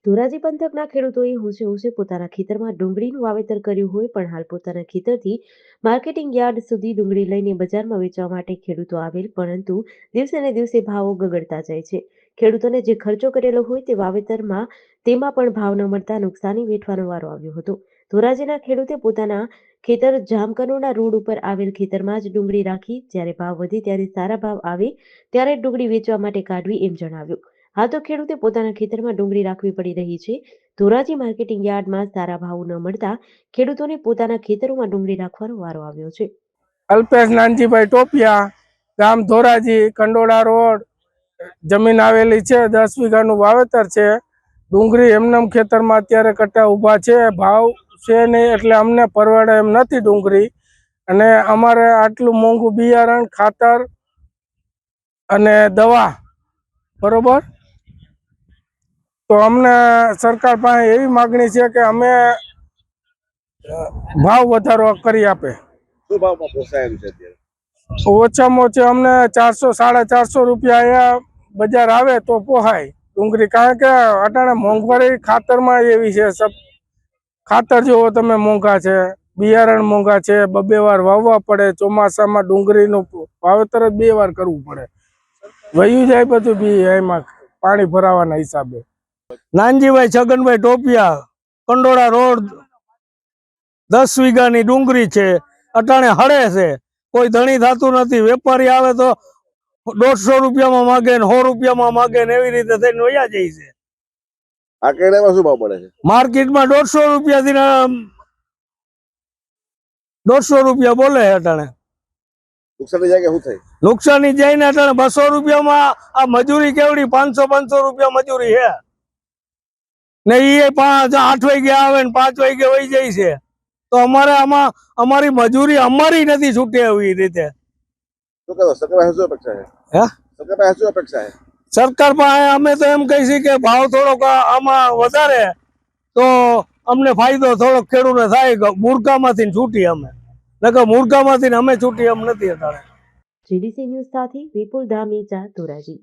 ધોરાજી પંથકના ખેડૂતોએ હોંશે પોતાના ખેતરમાં ડુંગળીનું વાવેતર કર્યું હોય પણ હાલ પોતાના ખેતરથી માર્કેટિંગ યાર્ડ સુધી ડુંગળી લઈને બજારમાં વેચવા માટે ખેડૂતો આવેલ, પરંતુ દિવસે ને દિવસે ભાવો ગગડતા જાય છે. ખેડૂતોને જે ખર્ચો કરેલો હોય તે વાવેતરમાં તેમાં પણ ભાવ ન મળતા નુકસાની વેઠવાનો વારો આવ્યો હતો. ધોરાજીના ખેડૂતે પોતાના ખેતર જામકનોડા રોડ ઉપર આવેલ ખેતરમાં જ ડુંગળી રાખી, જ્યારે ભાવ વધે ત્યારે સારા ભાવ આવે ત્યારે ડુંગળી વેચવા માટે કાઢવી એમ જણાવ્યું. હાલ તો ખેડૂતે પોતાના ખેતરમાં ડુંગળી રાખવી પડી રહી છે. ધોરાજી માર્કેટિંગ યાર્ડમાં સારા ભાવ ન મળતા ખેડૂતોને પોતાના ખેતરોમાં ડુંગળી રાખવાનો વારો આવ્યો છે. અલ્પેશ નાનજીભાઈ ટોપિયા, ગામ ધોરાજી, કંડોળા રોડ, જમીન આવેલી છે. 10 વીઘાનું વાવેતર છે. ડુંગળી એમનેમ ખેતરમાં અત્યારે કટ્ટા ઊભા છે. ભાવ છે નહીં એટલે અમને પરવડે એમ નથી ડુંગળી. અને અમારે આટલું મોંઘું બિયારણ, ખાતર અને દવા, બરોબર, તો અમને સરકાર પાસે એવી માગણી છે કે અમે ભાવ વધારો કરી આપે. શું ભાવમાં પોસાય એમ છે અત્યારે? ઓછામાં ઓછા અમને 400-450 રૂપિયા અહીંયા બજાર આવે તો પોહાય ડુંગળી. કારણ કે અટાણે મોંઘવારી ખાતરમાં એવી છે. ખાતર જોવો તમે મોંઘા છે, બિયારણ મોંઘા છે, 2 વાર વાવવા પડે. ચોમાસામાં ડુંગળીનું વાવેતર જ 2 વાર કરવું પડે. વયું જાય બધું બી એમાં પાણી ભરાવાના હિસાબે. નાનજીભાઈ છગનભાઈ ટોપિયા, કંડોળા રોડ, 10 વીઘાની ડુંગળી છે. અટાણે હળે છે, કોઈ ધણી થતું નથી. વેપારી આવે તો 150 રૂપિયામાં માગે ને 100 રૂપિયામાં માગે ને એવી રીતે થઈને વયા જાય છે. આ કેળામાં શું ભાવ પડે છે? માર્કેટમાં 150 રૂપિયાથી 150 રૂપિયા બોલે છે અટાણે. નુકસાની જાય કે શું થાય? નુકસાની જાય ને અટાણે 200 રૂપિયામાં આ મજૂરી કેવડી 500 રૂપિયા મજૂરી છે ને. એ 8 વાગે આવે ને 5 વાગે વહી જાય છે. તો અમારે આમાં અમારી મજૂરી અમારી નથી છૂટે એવી રીતે. શું કહો સરકાર પાસે શું અપેક્ષા છે? સરકાર પાસે શું અપેક્ષા છે? સરકાર પાસે અમે તો એમ કહીએ કે ભાવ થોડોક આમાં વધારે તો અમને ફાયદો થોડોક ખેડૂતને થાય. મૂર્ખામાંથી છૂટી અમે, નકર મૂર્ખામાંથી અમે છૂટી એમ નથી અત્યારે. GDC ન્યૂઝ સાથે વિપુલ ધામેચા, ધોરાજી.